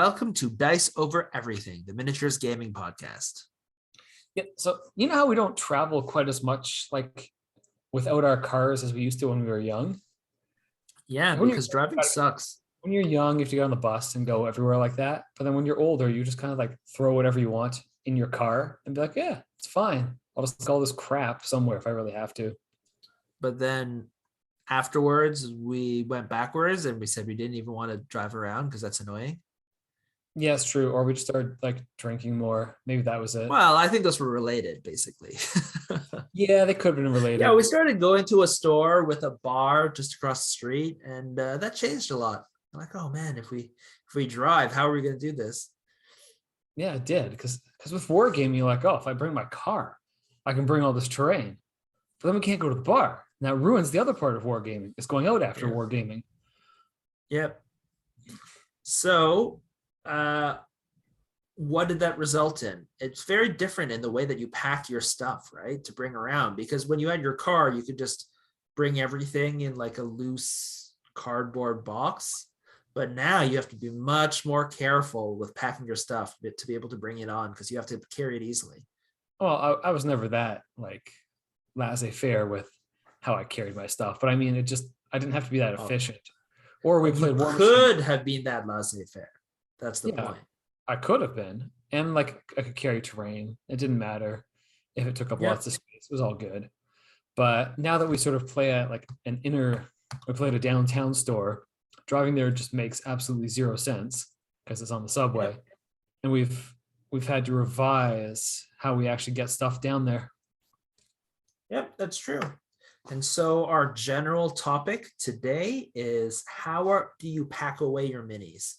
welcome to Dice Over Everything, the miniatures gaming podcast. Yeah, so you know how we don't travel quite as much like without our cars as we used to when we were young? Yeah, Like, because driving sucks. when you're young, you have to get on the bus and go everywhere like that. But then when you're older, you just kind of like throw whatever you want in your car and be like, yeah, it's fine. I'll just take all this crap somewhere if I really have to. But then afterwards, we went backwards and we said we didn't even want to drive around because that's annoying. Yeah, it's true. Or we just started like drinking more. Maybe that was it. Well, I think those were related, basically. Yeah, they could have been related. Yeah, we started going to a store with a bar just across the street, and that changed a lot. I'm like, oh man, if we drive, how are we going to do this? Yeah, it did. Because with wargaming, you're like, oh, if I bring my car, I can bring all this terrain. But then we can't go to the bar. Now it ruins the other part of wargaming. It's going out after wargaming. Yep. So what did that result in? It's very different in the way that you pack your stuff, right? To bring around, because when you had your car, you could just bring everything in like a loose cardboard box. But now you have to be much more careful with packing your stuff to be able to bring it on, because you have to carry it easily. Well, I was never that like laissez-faire with how I carried my stuff, but I mean, I didn't have to be that efficient. Or we played War Machine. Could have been that laissez-faire. That's the point. I could have been, and like I could carry terrain. It didn't matter if it took up lots of space. It was all good. But now that we sort of play at like we play at a downtown store. Driving there just makes absolutely zero sense because it's on the subway, and we've had to revise how we actually get stuff down there. Yep, that's true. And so our general topic today is do you pack away your minis?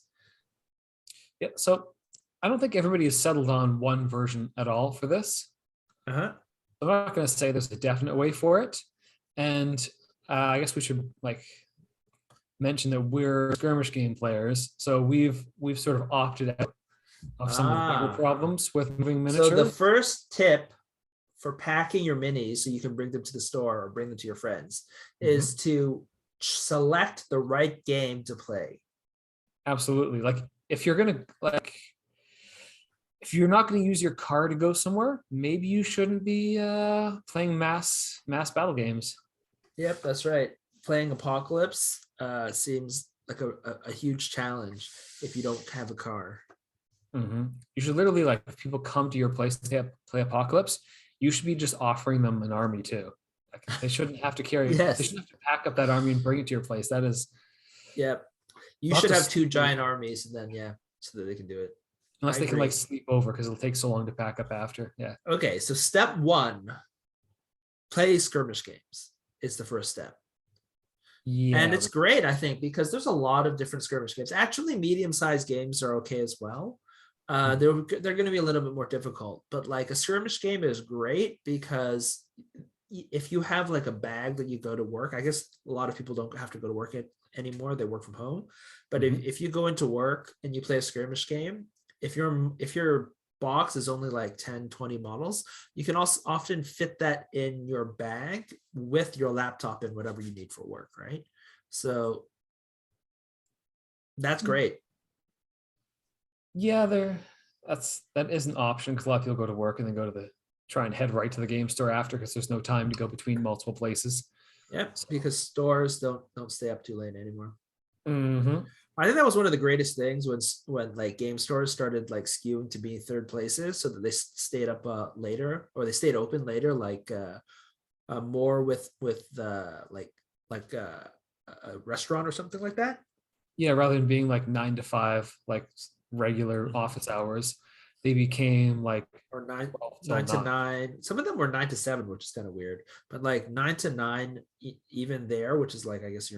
Yeah, so I don't think everybody has settled on one version at all for this. I'm not going to say there's a definite way for it, and I guess we should like mention that we're skirmish game players, so we've sort of opted out of some of the bigger problems with moving miniatures. So the first tip for packing your minis so you can bring them to the store or bring them to your friends is to select the right game to play. Absolutely. Like if you're not going to use your car to go somewhere, maybe you shouldn't be playing mass battle games. Yep, that's right. Playing Apocalypse seems like a huge challenge if you don't have a car. You should literally, like, if people come to your place to play Apocalypse, you should be just offering them an army too. Like, they shouldn't have to carry. They shouldn't have to pack up that army and bring it to your place. That is. Yep. You should have two giant armies, and then so that they can do it. Unless they can like sleep over, because it'll take so long to pack up after. Yeah. Okay, so step one: play skirmish games. It's the first step. Yeah, and it's great, I think, because there's a lot of different skirmish games. Actually, medium-sized games are okay as well. They're going to be a little bit more difficult, but like a skirmish game is great because if you have like a bag that you go to work, I guess a lot of people don't have to go to work anymore. They work from home. But if you go into work and you play a skirmish game, if your box is only like 10, 20 models, you can also often fit that in your bag with your laptop and whatever you need for work, right? So that's great. Yeah, that is an option, because a lot of people go to work and then try and head right to the game store after, because there's no time to go between multiple places. Yep, because stores don't stay up too late anymore. I think that was one of the greatest things when like game stores started like skewing to be third places, so that they stayed up later, or they stayed open later, like more with a restaurant or something like that. Yeah, rather than being like 9 to 5, like regular office hours, they became like or 9 to 9. Some of them were 9 to 7, which is kind of weird, but like 9 to 9 even there, which is like, I guess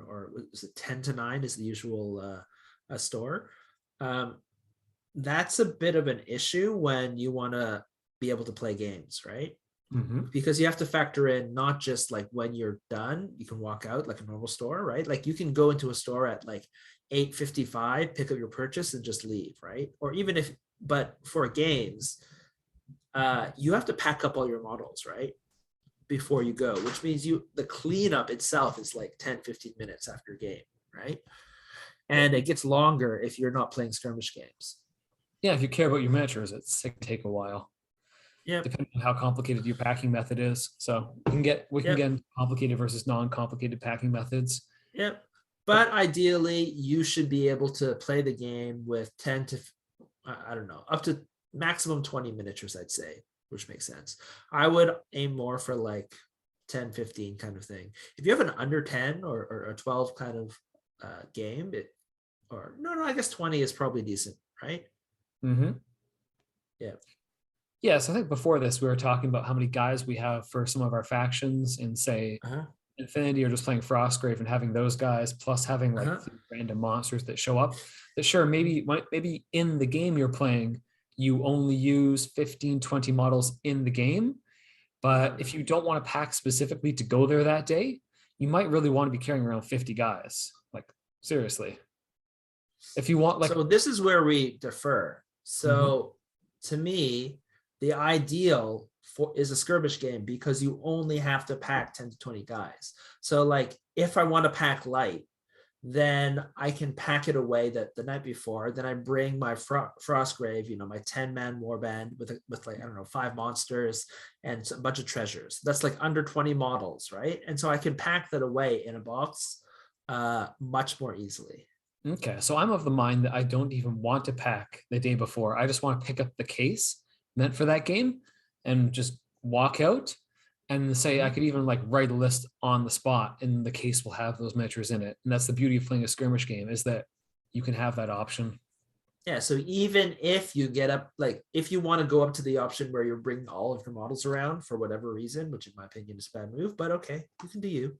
or is it 10 to 9 is the usual store. That's a bit of an issue when you want to be able to play games, right? Because you have to factor in not just like when you're done, you can walk out like a normal store, right? Like you can go into a store at like 8:55, pick up your purchase and just leave, right? Or even but for games, you have to pack up all your models, right? Before you go, which means the cleanup itself is like 10, 15 minutes after your game, right? and it gets longer if you're not playing skirmish games. Yeah, if you care about your miniatures, it can take a while. Yep. Depending on how complicated your packing method is. So we can get complicated versus non-complicated packing methods. Yep. But ideally, you should be able to play the game with 10 to, I don't know, up to maximum 20 miniatures, I'd say, which makes sense. I would aim more for like 10, 15 kind of thing. If you have an under 10 or a 12 kind of game, I guess 20 is probably decent, right? Mm-hmm. Yeah. Yeah, so I think before this, we were talking about how many guys we have for some of our factions in, say, Infinity, or just playing Frostgrave and having those guys, plus having like random monsters that show up. That sure, maybe in the game you're playing, you only use 15, 20 models in the game. But if you don't want to pack specifically to go there that day, you might really want to be carrying around 50 guys. Like, seriously. If you want, like... So this is where we defer. So to me, the ideal is a skirmish game because you only have to pack 10 to 20 guys. So like if I want to pack light, then I can pack it away that the night before. Then I bring my Frostgrave, my 10-man warband with like, I don't know, 5 monsters and a bunch of treasures. That's like under 20 models, right? And so I can pack that away in a box much more easily. Okay, so I'm of the mind that I don't even want to pack the day before. I just want to pick up the case meant for that game and just walk out and say I could even like write a list on the spot and the case will have those miniatures in it. And that's the beauty of playing a skirmish game, is that you can have that option. Yeah, so even if you get up, like if you want to go up to the option where you're bringing all of your models around for whatever reason, which in my opinion is a bad move, but okay, you can do you.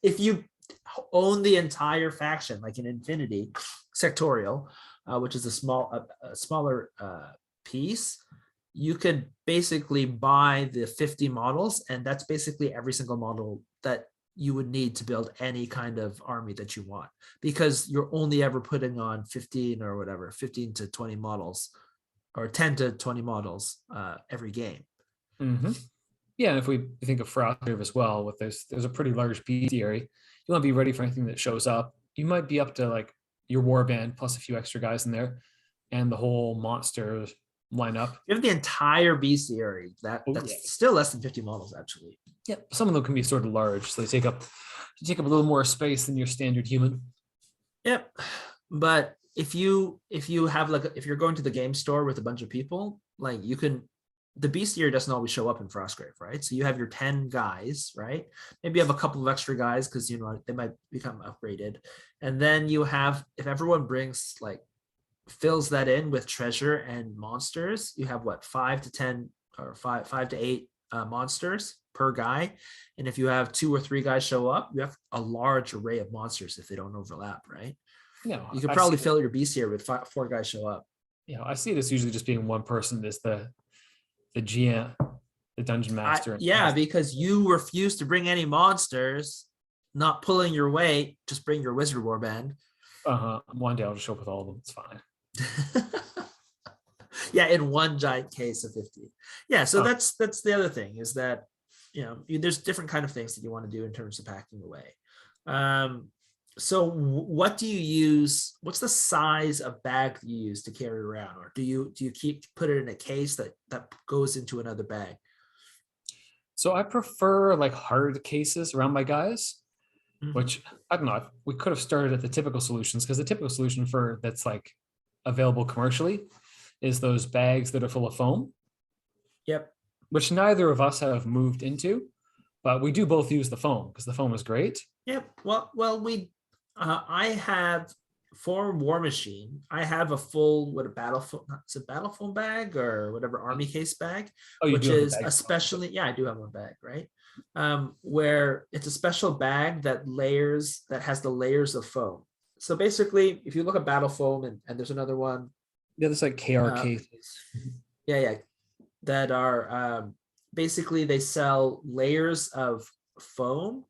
If you own the entire faction, like in Infinity Sectorial, which is a smaller piece, you could basically buy the 50 models, and that's basically every single model that you would need to build any kind of army that you want, because you're only ever putting on 15 to 20 models, or 10 to 20 models every game. Yeah, and if we think of Frostgrave as well, with there's a pretty large bestiary, you want to be ready for anything that shows up. You might be up to like your warband plus a few extra guys in there, and the whole monster lineup. You have the entire bestiary. That's still less than 50 models, actually. Yeah, some of them can be sort of large, so they take up a little more space than your standard human. Yep, but if you have like, if you're going to the game store with a bunch of people, like you can. The bestiary doesn't always show up in Frostgrave, right? So you have your 10 guys, right? Maybe you have a couple of extra guys because they might become upgraded, and then you have, if everyone brings like fills that in with treasure and monsters, you have what, 5 to 10 or 5 to 8 monsters per guy, and if you have 2 or 3 guys show up, you have a large array of monsters if they don't overlap, right? No, you could probably fill your bestiary with 4 guys show up. I see this usually just being one person is the GM, the dungeon master. Because you refuse to bring any monsters, not pulling your weight, just bring your wizard warband. One day I'll just show up with all of them. It's fine. Yeah, in one giant case of 50. Yeah, so that's the other thing, is that there's different kind of things that you want to do in terms of packing away. So what do you use? What's the size of bag that you use to carry around, or do you put it in a case that goes into another bag? So I prefer like hard cases around my guys, which I don't know. We could have started at the typical solutions, because the typical solution for that's like available commercially is those bags that are full of foam. Yep. Which neither of us have moved into, but we do both use the foam because the foam is great. Yep. Well, I have, for War Machine, I have a full battle foam bag or whatever, army case bag, which is especially, I do have one bag, right? Where it's a special bag that has the layers of foam. So basically, if you look at battle foam, and there's another one. Yeah, there's like KR cases. Yeah, that are basically, they sell layers of foam.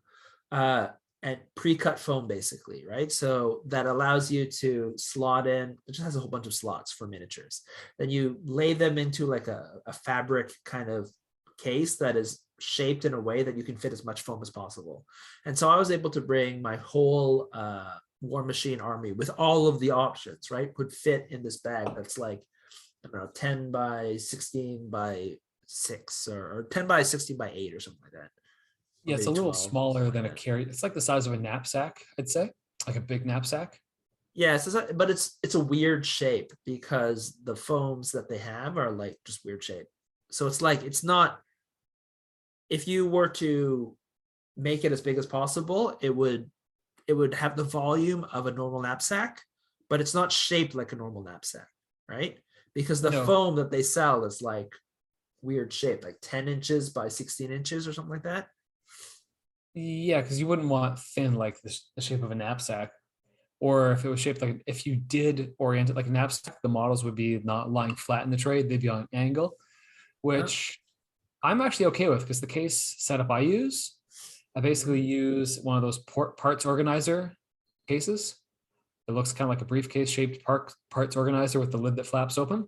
And pre-cut foam, basically, right? So that allows you to slot in, it just has a whole bunch of slots for miniatures. Then you lay them into like a fabric kind of case that is shaped in a way that you can fit as much foam as possible. And so I was able to bring my whole War Machine army with all of the options, right, would fit in this bag that's like, I don't know, 10 by 16 by 6 or 10 by 16 by 8 or something like that. Yeah, it's a little smaller than a carry. It's like the size of a knapsack, I'd say, like a big knapsack. Yeah, but it's a weird shape because the foams that they have are like just weird shape. So it's like, it's not, if you were to make it as big as possible, it would have the volume of a normal knapsack, but it's not shaped like a normal knapsack, right? Because the foam that they sell is like weird shape, like 10 inches by 16 inches or something like that. Yeah, because you wouldn't want thin like the shape of a knapsack. Or if it was shaped like, if you did orient it like a knapsack, the models would be not lying flat in the tray, they'd be on an angle, which I'm actually okay with, because the case setup I use, I basically use one of those parts organizer cases. It looks kind of like a briefcase shaped parts organizer with the lid that flaps open.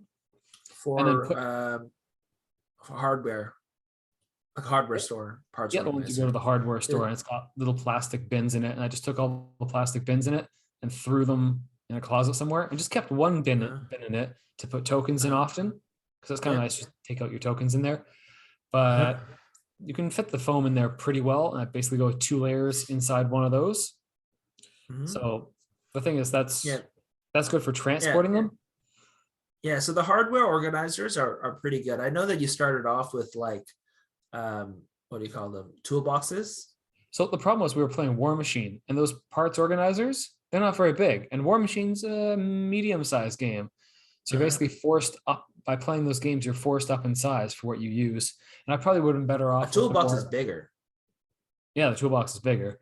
For hardware, like hardware store parts. Yeah, once you go to the hardware store, and it's got little plastic bins in it, and I just took all the plastic bins in it and threw them in a closet somewhere, and just kept one bin in it to put tokens in often, because it's kind of nice to take out your tokens in there. But you can fit the foam in there pretty well, and I basically go with 2 layers inside one of those. So the thing is, that's good for transporting them. Yeah, so the hardware organizers are pretty good. I know that you started off with like, what do you call them? Toolboxes. So the problem was we were playing War Machine, and those parts organizers, they're not very big. And War Machine's a medium-sized game. So you're basically forced up, by playing those games, you're forced up in size for what you use. And I probably would have been better off. A toolbox is bigger. Yeah, the toolbox is bigger.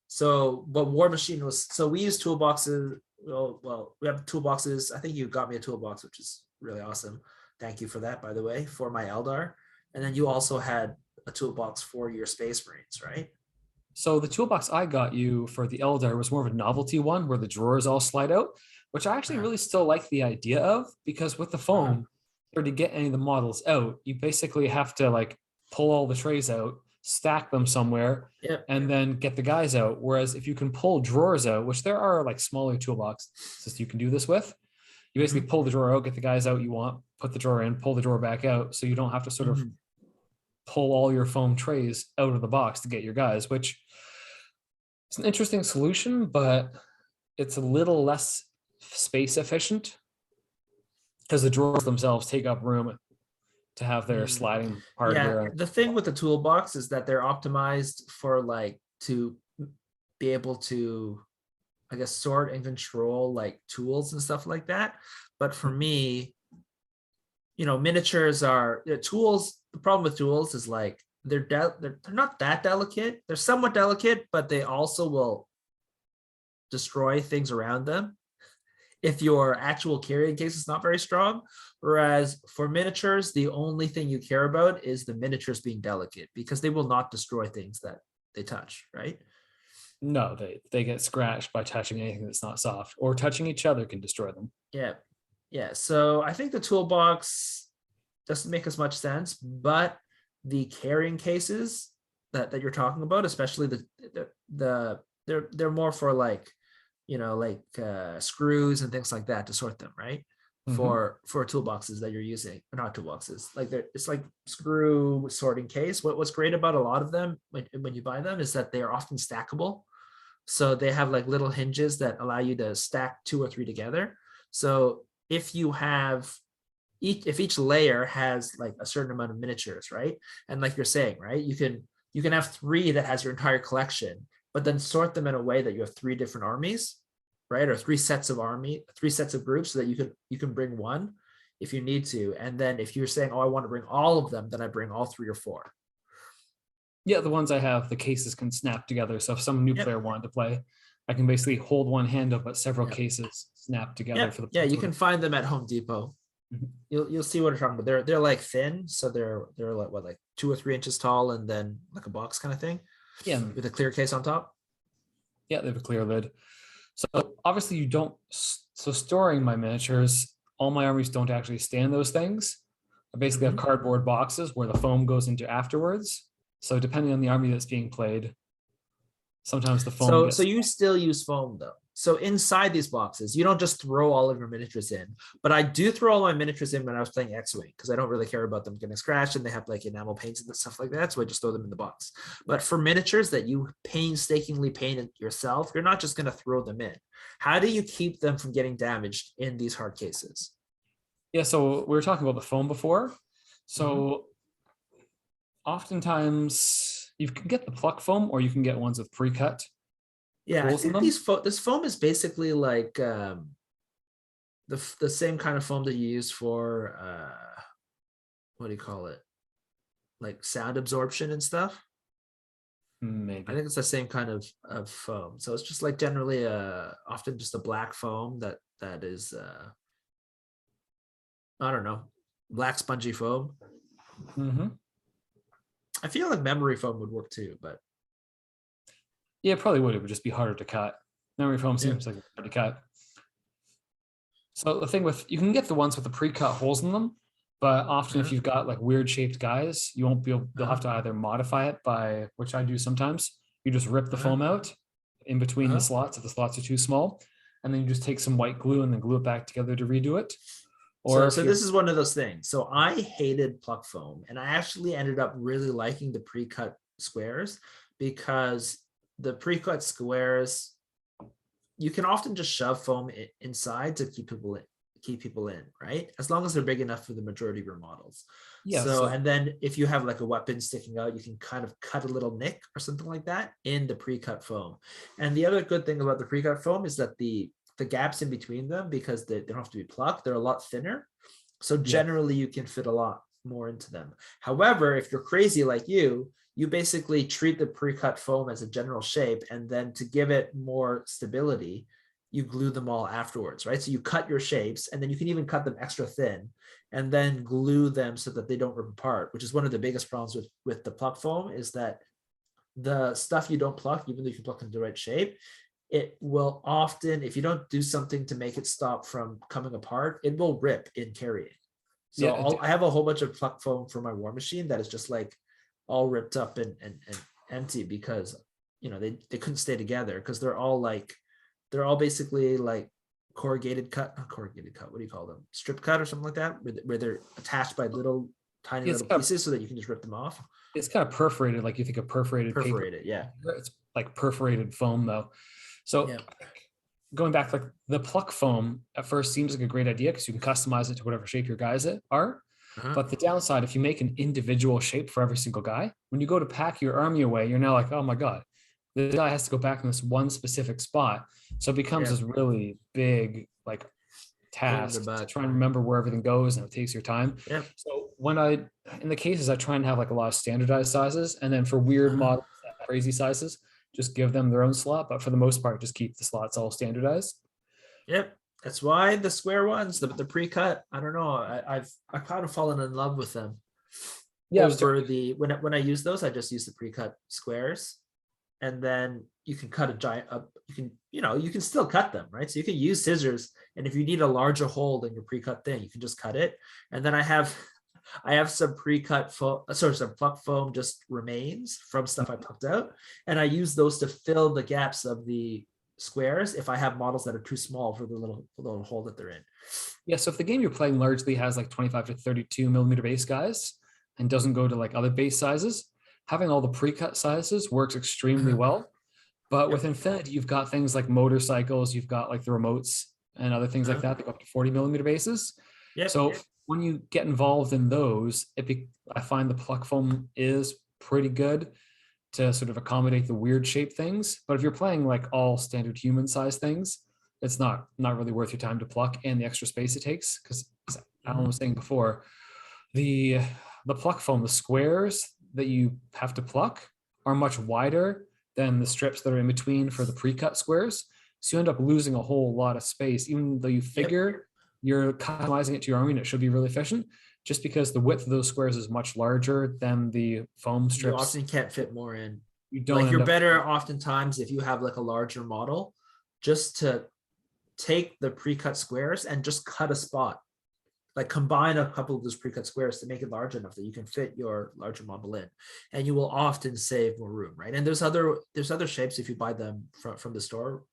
So, but War Machine was, so we use toolboxes. Well, we have toolboxes. I think you got me a toolbox, which is really awesome. Thank you for that, by the way, for my Eldar. And then you also had a toolbox for your Space Marines, right? So the toolbox I got you for the Eldar was more of a novelty one where the drawers all slide out, which I actually really still like the idea of, because with the foam, or to get any of the models out, you basically have to like pull all the trays out, stack them somewhere, and then get the guys out. Whereas if you can pull drawers out, which there are like smaller toolboxes you can do this with, you basically pull the drawer out, get the guys out you want, put the drawer in, pull the drawer back out, so you don't have to sort of pull all your foam trays out of the box to get your guys, which is an interesting solution, but it's a little less space efficient because the drawers themselves take up room to have their sliding hardware. Yeah, the thing with the toolbox is that they're optimized for like to be able to, I guess, sort and control like tools and stuff like that. But for me, you know, miniatures are tools. The problem with tools is like they're not that delicate. They're somewhat delicate, but they also will destroy things around them if your actual carrying case is not very strong. Whereas for miniatures, the only thing you care about is the miniatures being delicate, because they will not destroy things that they touch, right? No, they get scratched by touching anything that's not soft, or touching each other can destroy them. Yeah. So I think the toolbox doesn't make as much sense, but the carrying cases that you're talking about, especially they're more for like, you know, like screws and things like that to sort them, right? For toolboxes that you're using, or not toolboxes, like it's like screw sorting case. What's great about a lot of them when you buy them is that they are often stackable. So they have like little hinges that allow you to stack 2 or 3 together. So if you have if each layer has like a certain amount of miniatures, right? And like you're saying, right, you can have 3 that has your entire collection, but then sort them in a way that you have 3 different armies, right? Or 3 sets of groups, so that you can bring one if you need to. And then if you're saying, oh, I want to bring all of them, then I bring all 3 or 4. Yeah, the ones I have, the cases can snap together. So if some new player wanted to play, I can basically hold one hand up, but several cases snap together for the. Yeah, you can find them at Home Depot. You'll see what I'm talking about. They're like thin, so they're like what, like 2 or 3 inches tall, and then like a box kind of thing. Yeah, with a clear case on top. Yeah, they have a clear lid. So obviously you don't. So storing my miniatures, all my armies don't actually stand those things. I basically have cardboard boxes where the foam goes into afterwards. So depending on the army that's being played, sometimes the foam gets. So you still use foam though. So inside these boxes, you don't just throw all of your miniatures in, but I do throw all my miniatures in when I was playing X-Wing because I don't really care about them getting scratched and they have like enamel paints and stuff like that. So I just throw them in the box. But for miniatures that you painstakingly painted yourself, you're not just going to throw them in. How do you keep them from getting damaged in these hard cases? Yeah, so we were talking about the foam before. So oftentimes you can get the pluck foam or you can get ones with pre-cut. Yeah, I think this foam is basically like the same kind of foam that you use for what do you call it? Like sound absorption and stuff. Maybe. I think it's the same kind of foam. So it's just like generally often just a black foam that is I don't know, black spongy foam. I feel like memory foam would work too, but yeah, it probably would. It would just be harder to cut. Memory foam seems like hard to cut. So the thing with, you can get the ones with the pre-cut holes in them, but often if you've got like weird shaped guys, you won't be able, they'll have to either modify it by, which I do sometimes, you just rip the foam out in between the slots if the slots are too small, and then you just take some white glue and then glue it back together to redo it. Or so this is one of those things. So I hated pluck foam and I actually ended up really liking the pre-cut squares because the pre-cut squares, you can often just shove foam inside to keep people in, right? As long as they're big enough for the majority of your models. Yeah. So and then if you have like a weapon sticking out, you can kind of cut a little nick or something like that in the pre-cut foam. And the other good thing about the pre-cut foam is that the gaps in between them, because they don't have to be plucked, they're a lot thinner. So generally you can fit a lot more into them. However, if you're crazy like you basically treat the pre-cut foam as a general shape, and then to give it more stability, you glue them all afterwards, right? So you cut your shapes, and then you can even cut them extra thin and then glue them so that they don't rip apart, which is one of the biggest problems with the pluck foam, is that the stuff you don't pluck, even though you can pluck in the right shape, it will often, if you don't do something to make it stop from coming apart, it will rip in carrying. So I have a whole bunch of pluck foam for my war machine that is just like all ripped up and empty because, you know, they couldn't stay together because they're all basically like corrugated cut, what do you call them? Strip cut or something like that, where they're attached by little tiny little pieces so that you can just rip them off. It's kind of perforated, like you think of perforated paper. Yeah. It's like perforated foam though. So going back, like the pluck foam at first seems like a great idea because you can customize it to whatever shape your guys are. But the downside, if you make an individual shape for every single guy, when you go to pack your army away, you're now like, oh my God, this guy has to go back in this one specific spot. So it becomes this really big like task to try and remember where everything goes, and it takes your time. So in the cases, I try and have like a lot of standardized sizes, and then for weird models, crazy sizes, just give them their own slot. But for the most part, just keep the slots all standardized. That's why the square ones, the pre-cut, I don't know, I've kind of fallen in love with them. Over when I use those, I just use the pre-cut squares, and then you can cut a giant up. You can still cut them, right? So you can use scissors, and if you need a larger hole than your pre-cut thing, you can just cut it. And then I have some pre-cut foam, some pluck foam just remains from stuff I plucked out, and I use those to fill the gaps of the squares if I have models that are too small for the little hole that they're in. Yeah, so if the game you're playing largely has like 25 to 32 millimeter base guys and doesn't go to like other base sizes, having all the pre-cut sizes works extremely well. But with Infinity, you've got things like motorcycles, you've got like the remotes and other things like that go up to 40 millimeter bases. So when you get involved in those, I find the pluck foam is pretty good to sort of accommodate the weird shape things. But if you're playing like all standard human size things, it's not really worth your time to pluck and the extra space it takes. Because as Alan was saying before, the pluck foam, the squares that you have to pluck are much wider than the strips that are in between for the pre-cut squares. So you end up losing a whole lot of space, even though you figure you're customizing it to your army and it should be really efficient. Just because the width of those squares is much larger than the foam strips. You often can't fit more in. You don't. Like you're better oftentimes if you have like a larger model, just to take the pre-cut squares and just cut a spot like combine a couple of those pre-cut squares to make it large enough that you can fit your larger model in, and you will often save more room, right? And there's other shapes if you buy them from the store,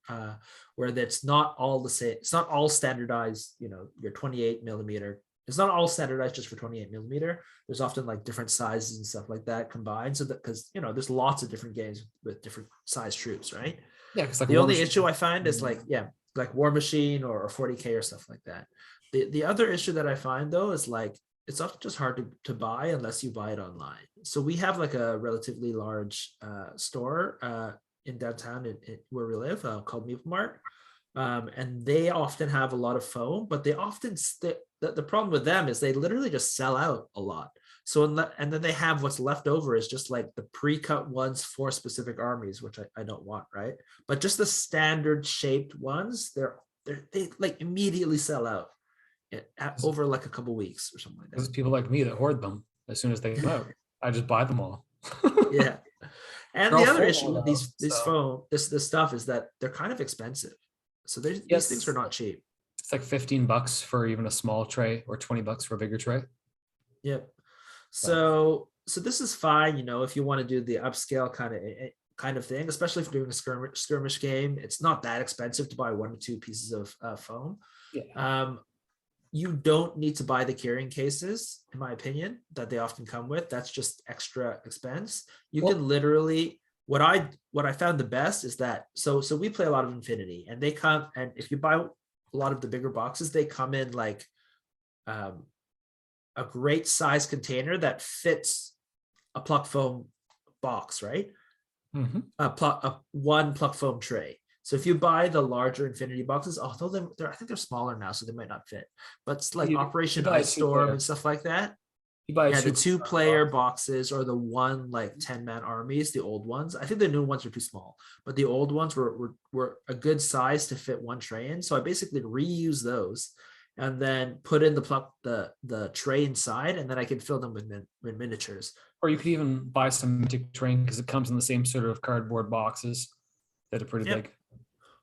where that's not all the same. It's not all standardized. Your 28 millimeter. It's not all standardized just for 28 millimeter. There's often like different sizes and stuff like that combined. So that because there's lots of different games with different size troops, right? Yeah, because like the only issue I find is like War Machine or 40k or stuff like that. The other issue that I find though is like it's often just hard to buy unless you buy it online. So we have like a relatively large store in downtown where we live called Meeple Mart. And they often have a lot of foam, but they often the problem with them is they literally just sell out a lot. So and then they have what's left over is just like the pre-cut ones for specific armies, which I don't want, right? But just the standard shaped ones, they like immediately sell out over like a couple weeks or something like that. There's people like me that hoard them as soon as they come out. I just buy them all. Yeah. And the other issue with these foam, this stuff is that they're kind of expensive. So these things are not cheap. It's like $15 for even a small tray or $20 for a bigger tray. Yep. So this is fine, if you want to do the upscale kind of thing, especially if you're doing a skirmish game. It's not that expensive to buy 1 or 2 pieces of foam. Yeah. You don't need to buy the carrying cases, in my opinion, that they often come with. That's just extra expense. You can literally what I found the best is that so we play a lot of Infinity, and they come, and if you buy a lot of the bigger boxes, they come in like a great size container that fits a pluck foam box, right? Mm-hmm. One pluck foam tray. So if you buy the larger Infinity boxes, although I think they're smaller now, so they might not fit. But it's like Operation Ice Storm and stuff like that. The 2-player boxes or the one like 10-man armies, the old ones. I think the new ones are too small, but the old ones were a good size to fit one tray in. So I basically reuse those and then put in the tray inside, and then I can fill them with miniatures. Or you could even buy some Mythic Terrain because it comes in the same sort of cardboard boxes that are pretty big.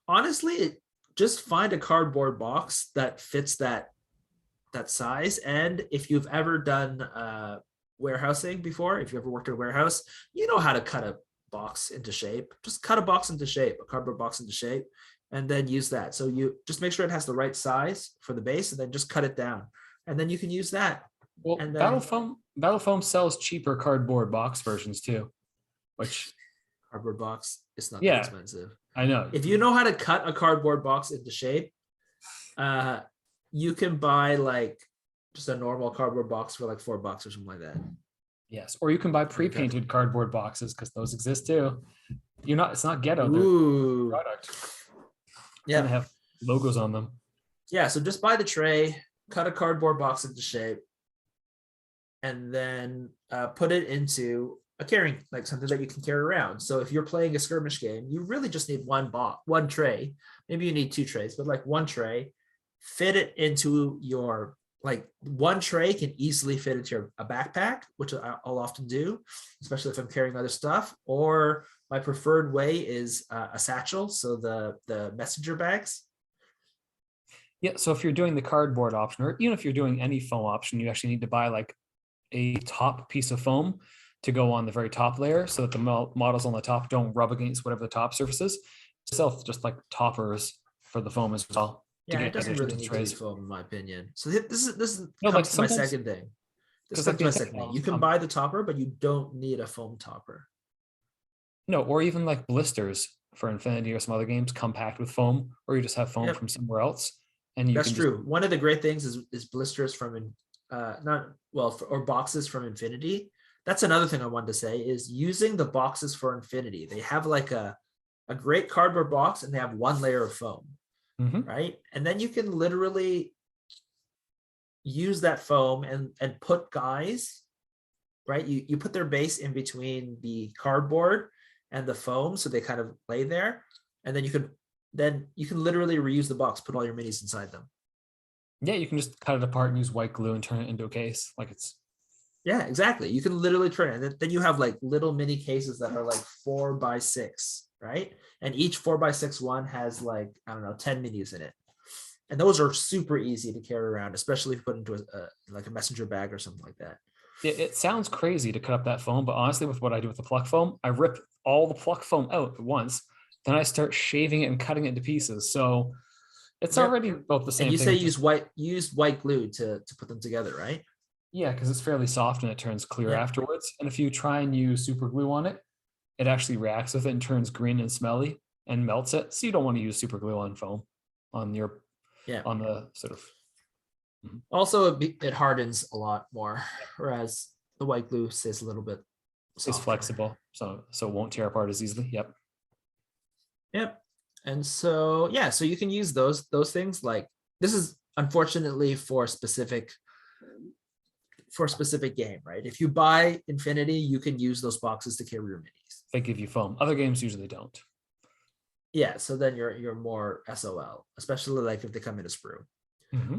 Honestly, just find a cardboard box that fits that size. And if you've ever done warehousing before, if you ever worked at a warehouse, you know how to cut a box into shape. Just cut a box into shape, a cardboard box into shape, and then use that. So you just make sure it has the right size for the base, and then just cut it down, and then you can use that. Well, and then, Battle Foam sells cheaper cardboard box versions too, which cardboard box is not that expensive. I know. If you know how to cut a cardboard box into shape, you can buy like just a normal cardboard box for like $4 or something like that. Yes, or you can buy pre-painted cardboard boxes because those exist too. It's not ghetto. Ooh. Product. Yeah, they have logos on them. Yeah, so just buy the tray, cut a cardboard box into shape, and then put it into a carrying, like something that you can carry around. So if you're playing a skirmish game, you really just need one tray. Maybe you need 2 trays, but like one tray. Fit it into your, like one tray can easily fit into a backpack, which I'll often do, especially if I'm carrying other stuff. Or my preferred way is a satchel, so the messenger bags. Yeah, so if you're doing the cardboard option, or even if you're doing any foam option, you actually need to buy like a top piece of foam to go on the very top layer so that the models on the top don't rub against whatever the top surface is. Sell just like toppers for the foam as well. Yeah, it doesn't really need to be foam, in my opinion. So this is my second thing. You can buy the topper, but you don't need a foam topper. No, or even like blisters for Infinity or some other games come packed with foam, or you just have foam from somewhere else. And that's true. One of the great things is blisters from or boxes from Infinity. That's another thing I wanted to say is using the boxes for Infinity. They have like a great cardboard box, and they have one layer of foam. Mm-hmm. Right, and then you can literally use that foam and put guys, right? You put their base in between the cardboard and the foam, so they kind of lay there, and then you can literally reuse the box, put all your minis inside them. Yeah, you can just cut it apart and use white glue and turn it into a case. Like it's. Yeah, exactly. You can literally turn it, and then you have like little mini cases that are like 4x6. Right, and each 4x6 one has like 10 minis in it, And those are super easy to carry around, especially if you put into like a messenger bag or something like that. It sounds crazy to cut up that foam, but honestly, with what I do with the pluck foam, I rip all the pluck foam out at once. Then I start shaving it and cutting it into pieces. So it's already about the same And you thing. say use white glue to put them together, right? Yeah, because it's fairly soft and it turns clear afterwards. And if you try and use super glue on it, it actually reacts with it and turns green and smelly and melts it. So you don't want to use super glue on foam on your on the sort of. Also, it hardens a lot more, whereas the white glue stays a little bit softer. It's flexible, so it won't tear apart as easily. Yep. And so so you can use those things. Like, this is unfortunately for a specific game, right? If you buy Infinity, you can use those boxes to carry your minis. They give you foam. Other games usually don't. Yeah, so then you're more SOL, especially like if they come in a sprue.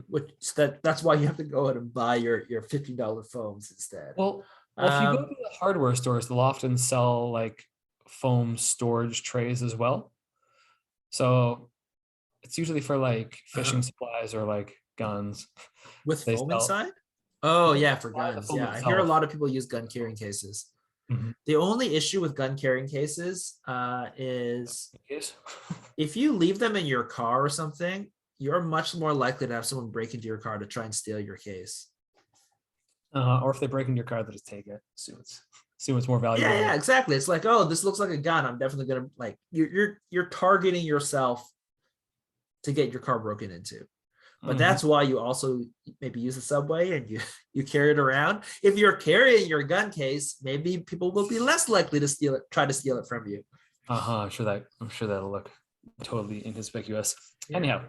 Which that's why you have to go out and buy your $50 foams instead. Well, if you go to the hardware stores, they'll often sell like foam storage trays as well. So it's usually for like fishing supplies or like guns with foam inside. Oh yeah, for guns. Yeah, I hear a lot of people use gun carrying cases. The only issue with gun carrying cases is if you leave them in your car or something, you're much more likely to have someone break into your car to try and steal your case. Or if they break into your car, they'll just take it. See what's more valuable. Yeah, exactly. It's like, oh, this looks like a gun. I'm definitely gonna like you're targeting yourself to get your car broken into. But that's why you also maybe use the subway and you carry it around. If you're carrying your gun case, maybe people will be less likely to try to steal it from you. I'm sure that'll look totally inconspicuous. Anyhow.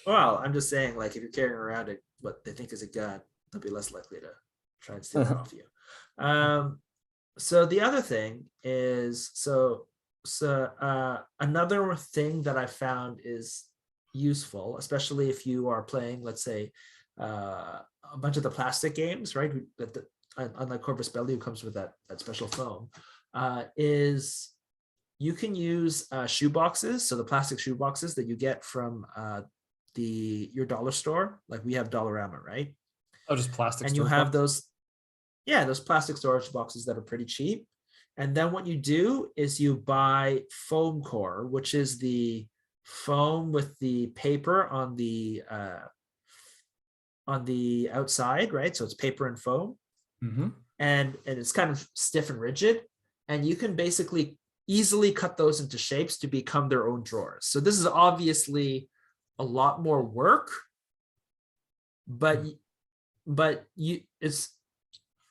Well, I'm just saying, like, if you're carrying around what they think is a gun, they'll be less likely to try and steal it off you. So the other thing is, another thing that I found is useful, especially if you are playing, let's say, a bunch of the plastic games, right? Unlike Corvus Belli, who comes with that special foam, is you can use shoe boxes. So the plastic shoe boxes that you get from your dollar store, like we have Dollarama, right? Oh, just plastic. And you have those plastic storage boxes that are pretty cheap. And then what you do is you buy foam core, which is the foam with the paper on the outside, right? So it's paper and foam, and it's kind of stiff and rigid, and you can basically easily cut those into shapes to become their own drawers. So this is obviously a lot more work, but it's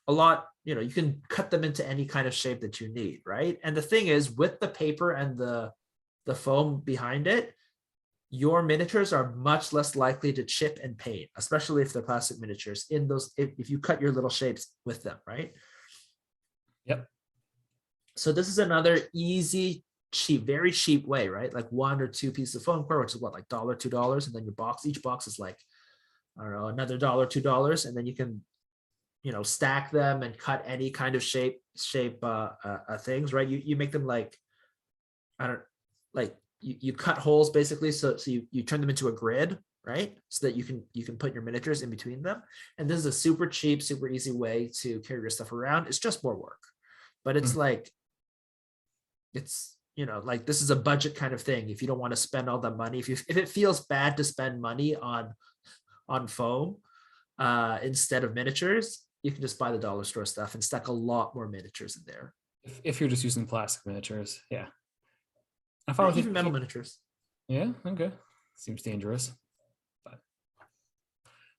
a lot, you can cut them into any kind of shape that you need, right? And the thing is, with the paper and the foam behind it, your miniatures are much less likely to chip and paint, especially if they're plastic miniatures, if you cut your little shapes with them, right? Yep. So this is another easy, cheap, very cheap way, right? Like 1 or 2 pieces of foam core, which is what, like $1, $2, and then each box is like, I don't know, another $1, $2, and then you can, stack them and cut any kind of shape things, right? You make them like, you cut holes basically, so you turn them into a grid, right? So that you can put your miniatures in between them. And this is a super cheap, super easy way to carry your stuff around. It's just more work, but it's like, it's, like, this is a budget kind of thing. If you don't want to spend all the money, if it feels bad to spend money on foam instead of miniatures, you can just buy the dollar store stuff and stack a lot more miniatures in there. If you're just using plastic miniatures, yeah. I found even metal miniatures. Yeah, okay. Seems dangerous. But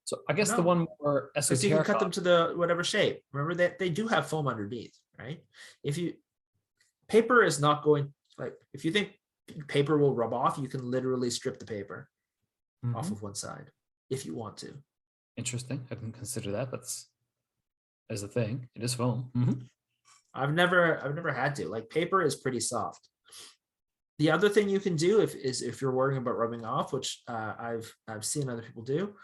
so I guess the one more esoteric, you can cut them to the whatever shape. Remember that they do have foam underneath, right? Paper is not going, like, if you think paper will rub off, you can literally strip the paper off of one side if you want to. Interesting. I didn't consider that. That's as a thing. It is foam. I've never had to. Like, paper is pretty soft. The other thing you can do if you're worrying about rubbing off, which I've seen other people do,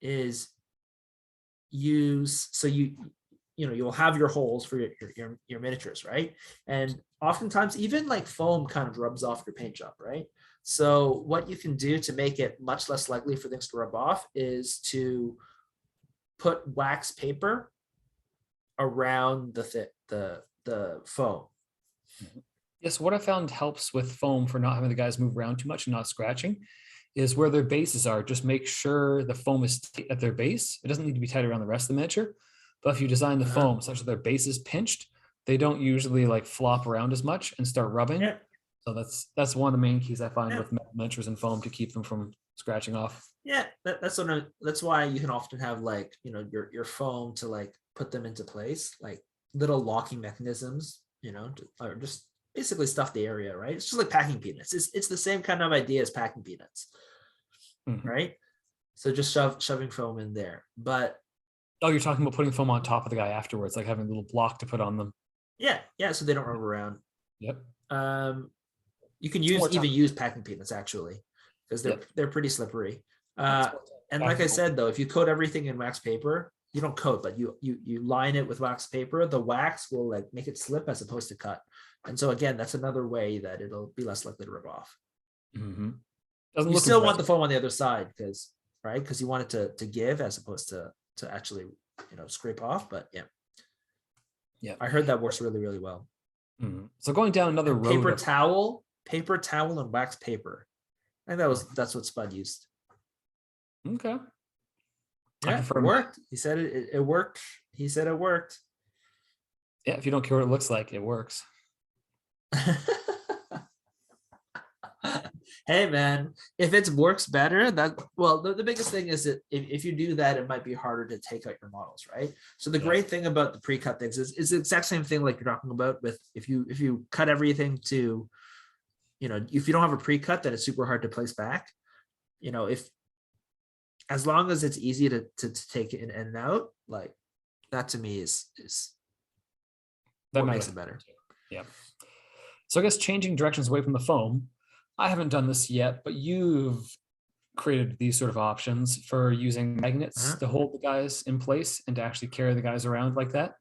is you'll have your holes for your miniatures, right? And oftentimes even like foam kind of rubs off your paint job, right? So what you can do to make it much less likely for things to rub off is to put wax paper around the foam. Yes, what I found helps with foam for not having the guys move around too much and not scratching is where their bases are. Just make sure the foam is tight at their base. It doesn't need to be tight around the rest of the miniature. But if you design the foam such that their base is pinched, they don't usually like flop around as much and start rubbing. Yeah. So that's one of the main keys I find Yeah. with miniatures and foam to keep them from scratching off. Yeah, that's why you can often have like, you know, your foam to like put them into place, like little locking mechanisms, you know, or just basically stuff the area, right? It's just like packing peanuts. It's the same kind of idea as packing peanuts, right? So just shoving foam in there. But oh, you're talking about putting foam on top of the guy afterwards, like having a little block to put on them. yeah, so they don't rub around. Yep. You can use packing peanuts actually, because they're pretty slippery. And like I said, though, if you coat everything in wax paper, you don't coat, but you line it with wax paper, the wax will like make it slip as opposed to cut. And so again, that's another way that it'll be less likely to rip off. You still want the foam on the other side because you want it to give as opposed to actually, you know, scrape off. But yeah, I heard that works really, really well. So going down another road, paper towel and wax paper. I think that's what Spud used. Okay. Yeah, it worked. He said it worked. He said it worked. Yeah, if you don't care what it looks like, it works. Hey man, if it works better, the biggest thing is that if you do that, it might be harder to take out your models, right? So the great thing about the pre-cut things is the exact same thing like you're talking about with if you cut everything to, you know, if you don't have a pre-cut, then it's super hard to place back. You know, as long as it's easy to take it in and out, like that to me is what makes it better. Yeah. So I guess changing directions away from the foam, I haven't done this yet, but you've created these sort of options for using magnets to hold the guys in place and to actually carry the guys around like that.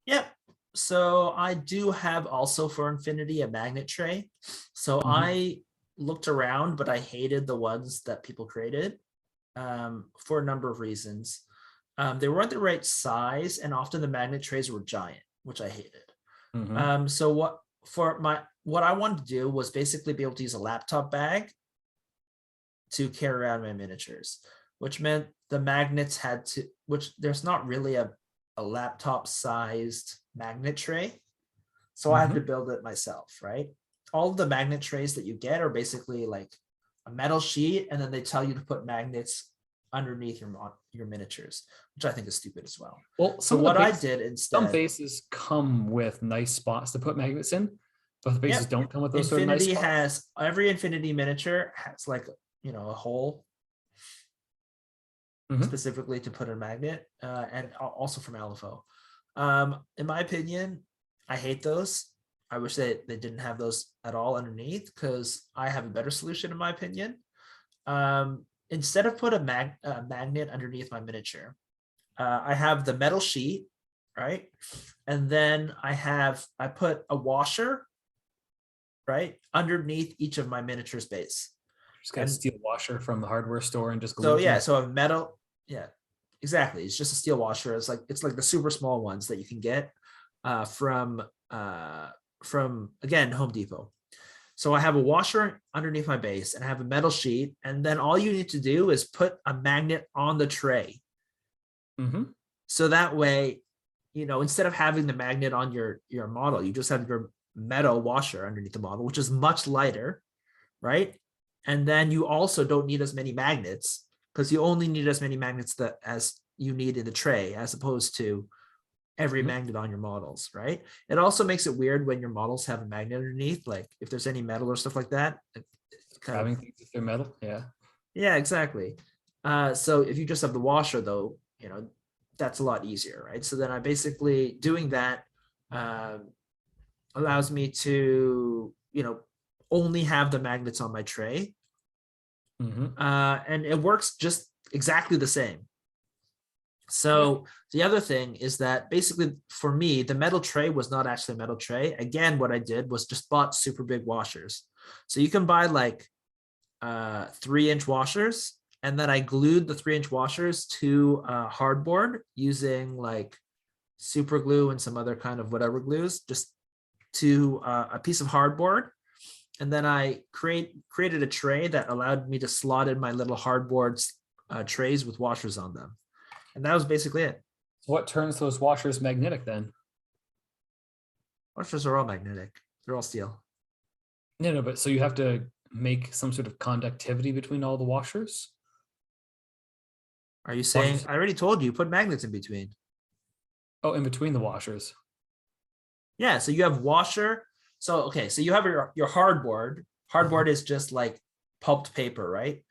Yep. So I do have also for Infinity a magnet tray. So I looked around, but I hated the ones that people created for a number of reasons. They weren't the right size, and often the magnet trays were giant, which I hated. So what I wanted to do was basically be able to use a laptop bag to carry around my miniatures, which meant the magnets there's not really a laptop sized magnet tray. So I had to build it myself, right? All of the magnet trays that you get are basically like a metal sheet, and then they tell you to put magnets underneath your miniatures, which I think is stupid as well. Well, so what I did instead, some bases come with nice spots to put magnets in, but the bases don't come with those sort of nice spots. Every Infinity miniature has like, you know, a hole specifically to put a magnet, and also from LFO. In my opinion, I hate those. I wish they didn't have those at all underneath, because I have a better solution in my opinion. Instead of put a magnet underneath my miniature, I have the metal sheet, right? And then I put a washer, right, underneath each of my miniatures base. Just got a steel washer from the hardware store and just glue. So a metal, exactly. It's just a steel washer. It's like the super small ones that you can get from again Home Depot. So I have a washer underneath my base and I have a metal sheet, and then all you need to do is put a magnet on the tray. So that way, you know, instead of having the magnet on your model, you just have your metal washer underneath the model, which is much lighter, right? And then you also don't need as many magnets, because you only need as many magnets as you need in the tray, as opposed to every magnet on your models, right? It also makes it weird when your models have a magnet underneath, like if there's any metal or stuff like that. Grabbing things if they're metal, yeah, exactly. So if you just have the washer, though, you know, that's a lot easier, right? So then I basically doing that allows me to, you know, only have the magnets on my tray, and it works just exactly the same. So the other thing is that basically for me, the metal tray was not actually a metal tray. Again, what I did was just bought super big washers. So you can buy like 3-inch washers, and then I glued the 3-inch washers to hardboard using like super glue and some other kind of whatever glues, just to a piece of hardboard. And then I created a tray that allowed me to slot in my little hardboard trays with washers on them. And that was basically it. What turns those washers magnetic then? Washers are all magnetic. They're all steel. No, but so you have to make some sort of conductivity between all the washers? Are you saying, I already told you, put magnets in between. Oh, in between the washers. Yeah, so you have washer. So, okay, so you have your hardboard. Hardboard is just like pulped paper, right?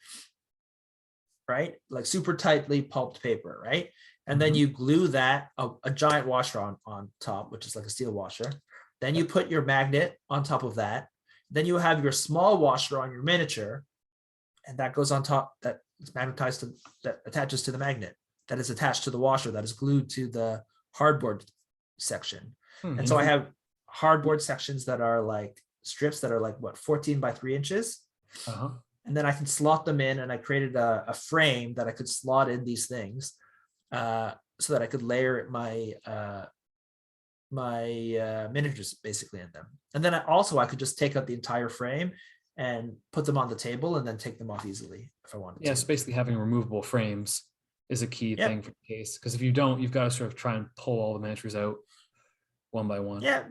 Like super tightly pulped paper, right? And then you glue that, a giant washer on top, which is like a steel washer. Then you put your magnet on top of that. Then you have your small washer on your miniature, and that goes on top, that is magnetized to, that attaches to the magnet, that is attached to the washer, that is glued to the hardboard section. And so I have hardboard sections that are like strips that are like what, 14 by 3 inches. And then I can slot them in, and I created a frame that I could slot in these things so that I could layer my miniatures basically in them. And then I could just take out the entire frame and put them on the table and then take them off easily if I wanted to. Yeah, so basically having removable frames is a key thing for the case, because if you don't, you've got to sort of try and pull all the miniatures out one by one. Yeah,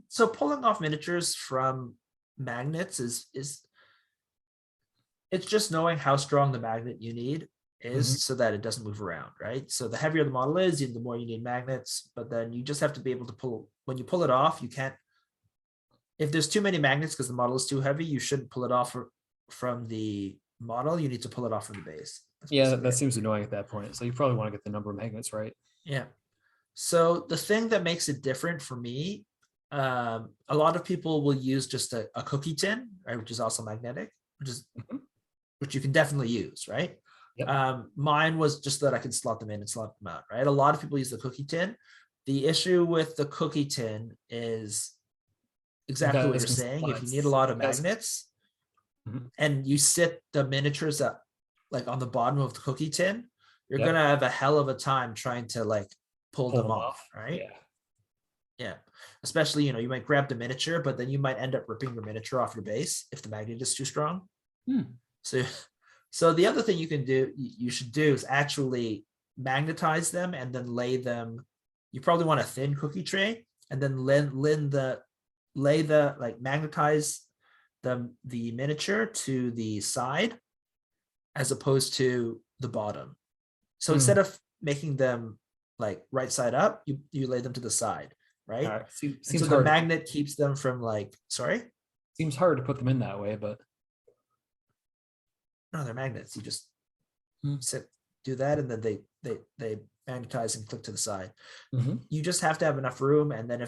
so pulling off miniatures from magnets is it's just knowing how strong the magnet you need is so that it doesn't move around, right? So the heavier the model is, the more you need magnets, but then you just have to be able to pull, when you pull it off, you can't, if there's too many magnets because the model is too heavy, you shouldn't pull it off from the model, you need to pull it off from the base. Yeah, that seems annoying at that point. So you probably want to get the number of magnets right. Yeah. So the thing that makes it different for me, a lot of people will use just a cookie tin, right, which is also magnetic, which you can definitely use, right? Yep. Mine was just that I could slot them in and slot them out, right? A lot of people use the cookie tin. The issue with the cookie tin is exactly what you're saying. If you need a lot of magnets and you sit the miniatures up like on the bottom of the cookie tin, you're gonna have a hell of a time trying to like pull them off, right? Yeah. Especially, you might grab the miniature, but then you might end up ripping your miniature off your base if the magnet is too strong. So the other thing you should do is actually magnetize them and then lay them. You probably want a thin cookie tray, and then magnetize the miniature to the side as opposed to the bottom. So instead of making them like right side up, you lay them to the side, right? So the magnet keeps them from Seems hard to put them in that way, but no, they're magnets. You just do that, and then they magnetize and click to the side. You just have to have enough room, and then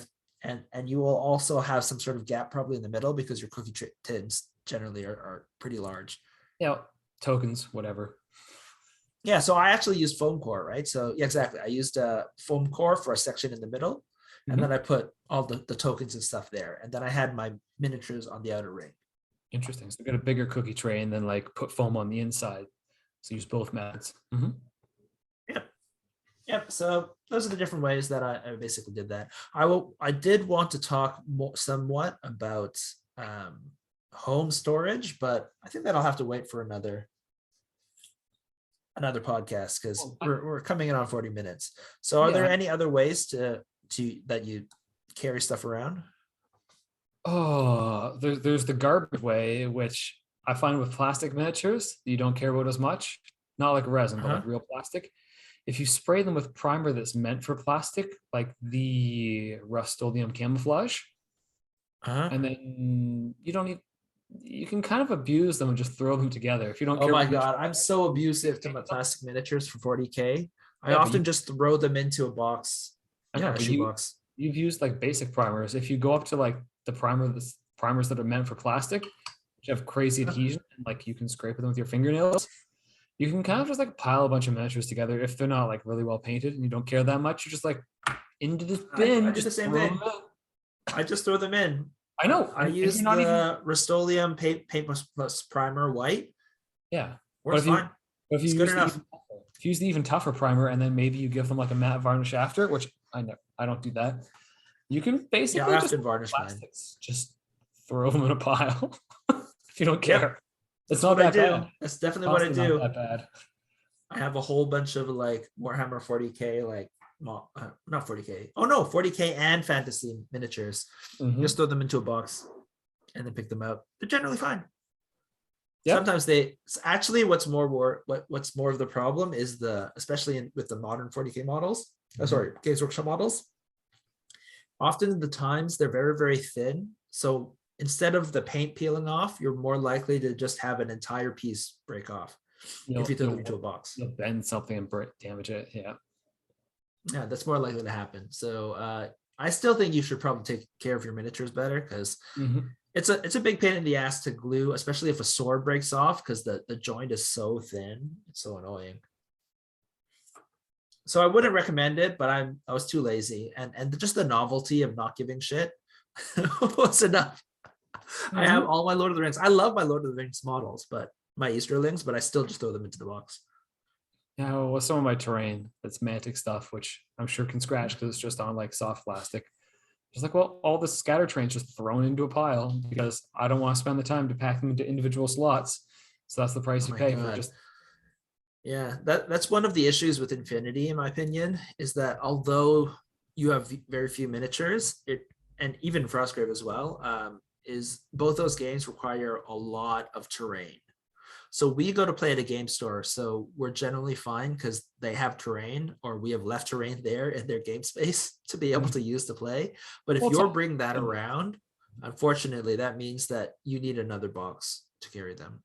and you will also have some sort of gap probably in the middle because your cookie tins generally are pretty large. Yeah, tokens, whatever. Yeah, so I actually used foam core, right? So yeah, exactly. I used a foam core for a section in the middle, and then I put all the tokens and stuff there, and then I had my miniatures on the outer ring. Interesting. So get a bigger cookie tray and then like put foam on the inside. So use both methods. Yep. So those are the different ways that I basically did that. I did want to talk somewhat about home storage, but I think that'll have to wait for another podcast because we're coming in on 40 minutes. So are there any other ways that you carry stuff around? Oh, there's the garbage way, which I find with plastic miniatures you don't care about as much. Not like resin, but like real plastic. If you spray them with primer that's meant for plastic, like the Rust-Oleum camouflage, and then you can kind of abuse them and just throw them together if you don't care. Oh my God, I'm so abusive to my plastic miniatures for 40K. I often just throw them into a box, a shoebox. You've used like basic primers. If you go up to like the primers that are meant for plastic, which have crazy adhesion, and like you can scrape them with your fingernails, You can kind of just like pile a bunch of miniatures together if they're not like really well painted and you don't care that much. You're just like into this bin. I do the same thing. I just throw them in. I know. I use you're not the Rust-Oleum paint plus primer white. Yeah. Works fine. But if you It's good enough. If you use the even tougher primer and then maybe you give them like a matte varnish after, which I don't do that. You can basically I just often varnish plastics, just throw them in a pile if you don't care. Yep. It's not that bad. That's definitely what I do. Not that bad. I have a whole bunch of like Warhammer 40k, like not 40k. Oh no, 40k and fantasy miniatures. Just throw them into a box and then pick them out. They're generally fine. Yep. Sometimes actually what's more of the problem is especially with the modern 40k models. Games Workshop models. Often the times they're very, very thin. So instead of the paint peeling off, you're more likely to just have an entire piece break off if you throw them into a box. You'll bend something and damage it. Yeah. Yeah, that's more likely to happen. So I still think you should probably take care of your miniatures better because it's a big pain in the ass to glue, especially if a sword breaks off because the joint is so thin. It's so annoying. So I wouldn't recommend it, but I was too lazy, and just the novelty of not giving shit was enough. I have all my Lord of the Rings. I love my Lord of the Rings models, but my Easterlings, but I still just throw them into the box. Now, with some of my terrain, that's Mantic stuff, which I'm sure can scratch because it's just on like soft plastic. Just like, well, all the scatter train's just thrown into a pile because I don't want to spend the time to pack them into individual slots. So that's the price you pay for just. Yeah, that's one of the issues with Infinity, in my opinion, is that although you have very few miniatures, and even Frostgrave as well, is both those games require a lot of terrain. So we go to play at a game store, so we're generally fine because they have terrain, or we have left terrain there in their game space to be able to use to play. But if you're bringing that around, unfortunately, that means that you need another box to carry them.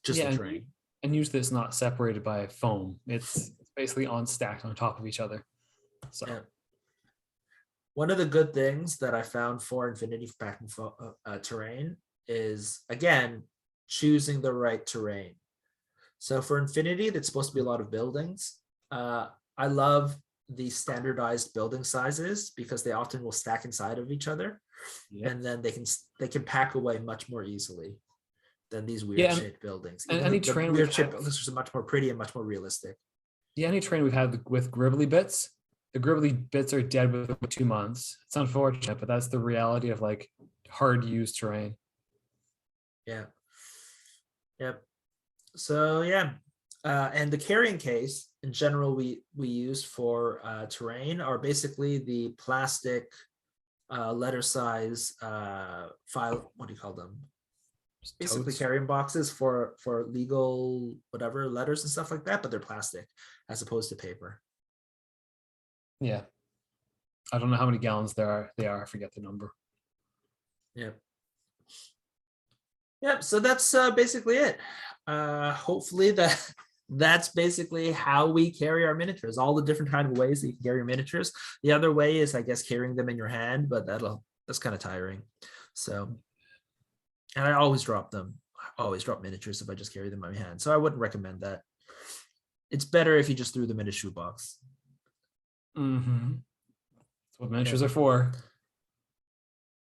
Just the terrain. And usually it's not separated by foam. It's basically stacked on top of each other. So one of the good things that I found for Infinity for packing terrain is, again, choosing the right terrain. So for Infinity, that's supposed to be a lot of buildings. I love the standardized building sizes because they often will stack inside of each other, and then they can pack away much more easily than these weird shaped buildings. And any terrain weird shaped buildings are much more pretty and much more realistic. Yeah, any terrain we've had with gribbly bits, the gribbly bits are dead within 2 months. It's unfortunate, but that's the reality of like hard used terrain. Yeah. Yep. So yeah, and the carrying case in general we use for terrain are basically the plastic letter size file. What do you call them? Basically carrying boxes for legal whatever letters and stuff like that, but they're plastic as opposed to paper. Yeah, I don't know how many gallons they are. I forget the number. Yep. So that's basically it. Hopefully that's basically how we carry our miniatures. All the different kind of ways that you can carry your miniatures. The other way is, I guess, carrying them in your hand, but that's kind of tiring. So. And I always drop them. I always drop miniatures if I just carry them in my hand. So I wouldn't recommend that. It's better if you just threw them in a shoebox. That's what miniatures are for.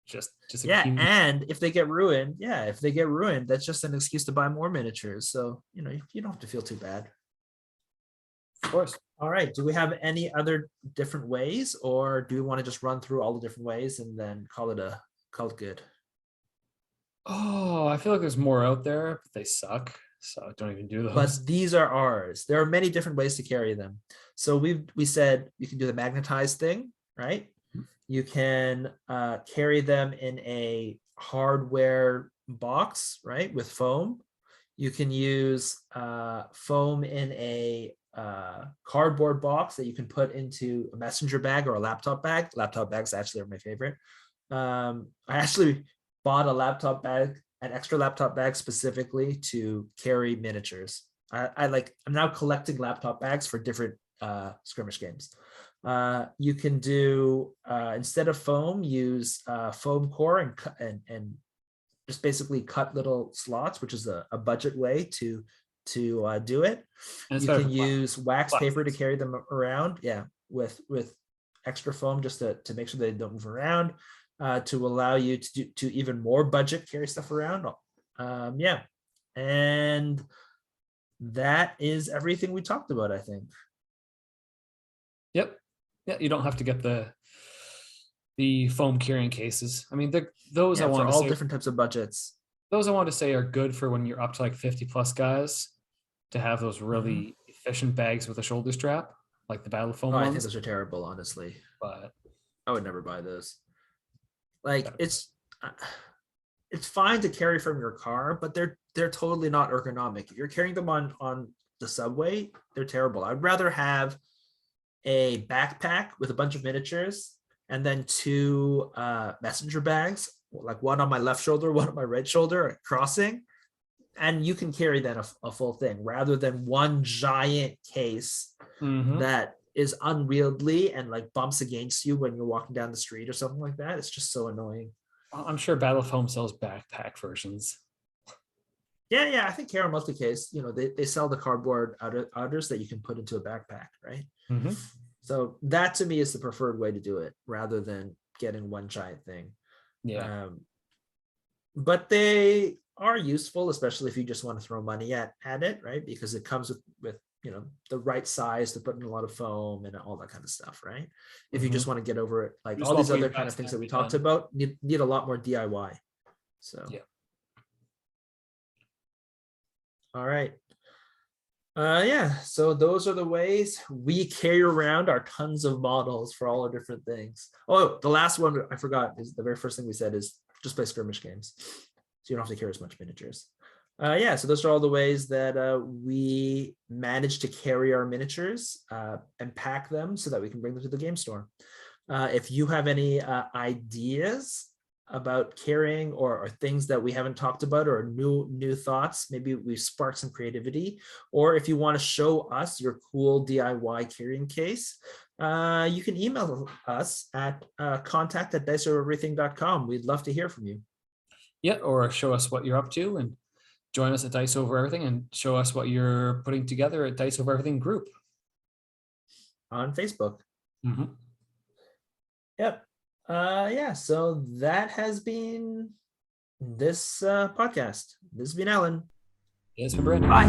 Just and if they get ruined, that's just an excuse to buy more miniatures. So you don't have to feel too bad. Of course. All right. Do we have any other different ways, or do we want to just run through all the different ways and then call it good? Oh, I feel like there's more out there, but they suck. So don't even do those. But these are ours. There are many different ways to carry them. So we said you can do the magnetized thing, right? You can carry them in a hardware box, right, with foam. You can use foam in a cardboard box that you can put into a messenger bag or a laptop bag. Laptop bags actually are my favorite. I actually bought an extra laptop bag specifically to carry miniatures. I'm now collecting laptop bags for different skirmish games. You can do instead of foam, use foam core and just basically cut little slots, which is a budget way to to do it. And You can use wax paper to carry them around. Yeah, with extra foam just to make sure they don't move around, to allow you to even more budget carry stuff around. Yeah, and that is everything we talked about, I think. Yep. Yeah, you don't have to get the foam carrying cases. I mean, those I want for to all say, different types of budgets. those I want to say are good for when you're up to like 50 plus guys, to have those really efficient bags with a shoulder strap, like the battle foam ones. I think those are terrible, honestly. But I would never buy those. Like it's fine to carry from your car, but they're totally not ergonomic. If you're carrying them on the subway, they're terrible. I'd rather have a backpack with a bunch of miniatures and then 2 messenger bags, like one on my left shoulder, one on my right shoulder, crossing, and you can carry then a full thing, rather than one giant case that is unwieldy and like bumps against you when you're walking down the street or something like that. It's just so annoying. I'm sure Battle Foam sells backpack versions. Yeah, I think Kara Multicase, they sell the cardboard outers that you can put into a backpack, right? So that to me is the preferred way to do it, rather than getting one giant thing. Yeah. But they are useful, especially if you just want to throw money at it, right? Because it comes with the right size to put in a lot of foam and all that kind of stuff, right? If you just want to get over it, like all these other kind of things that we talked about need a lot more DIY. So yeah. All right. Yeah, so those are the ways we carry around our tons of models for all our different things. Oh, the last one I forgot is the very first thing we said is just play skirmish games. So you don't have to carry as much miniatures. Yeah, so those are all the ways that we manage to carry our miniatures and pack them so that we can bring them to the game store. If you have any ideas about carrying or things that we haven't talked about, or new thoughts, maybe we've sparked some creativity, or if you want to show us your cool DIY carrying case, you can email us at contact@diceovereverything.com. We'd love to hear from you. Yeah, or show us what you're up to, and join us at Dice Over Everything, and show us what you're putting together at Dice Over Everything group on Facebook. Yep. Yeah, so that has been this podcast. This has been Alan. It's been Brandon. Bye.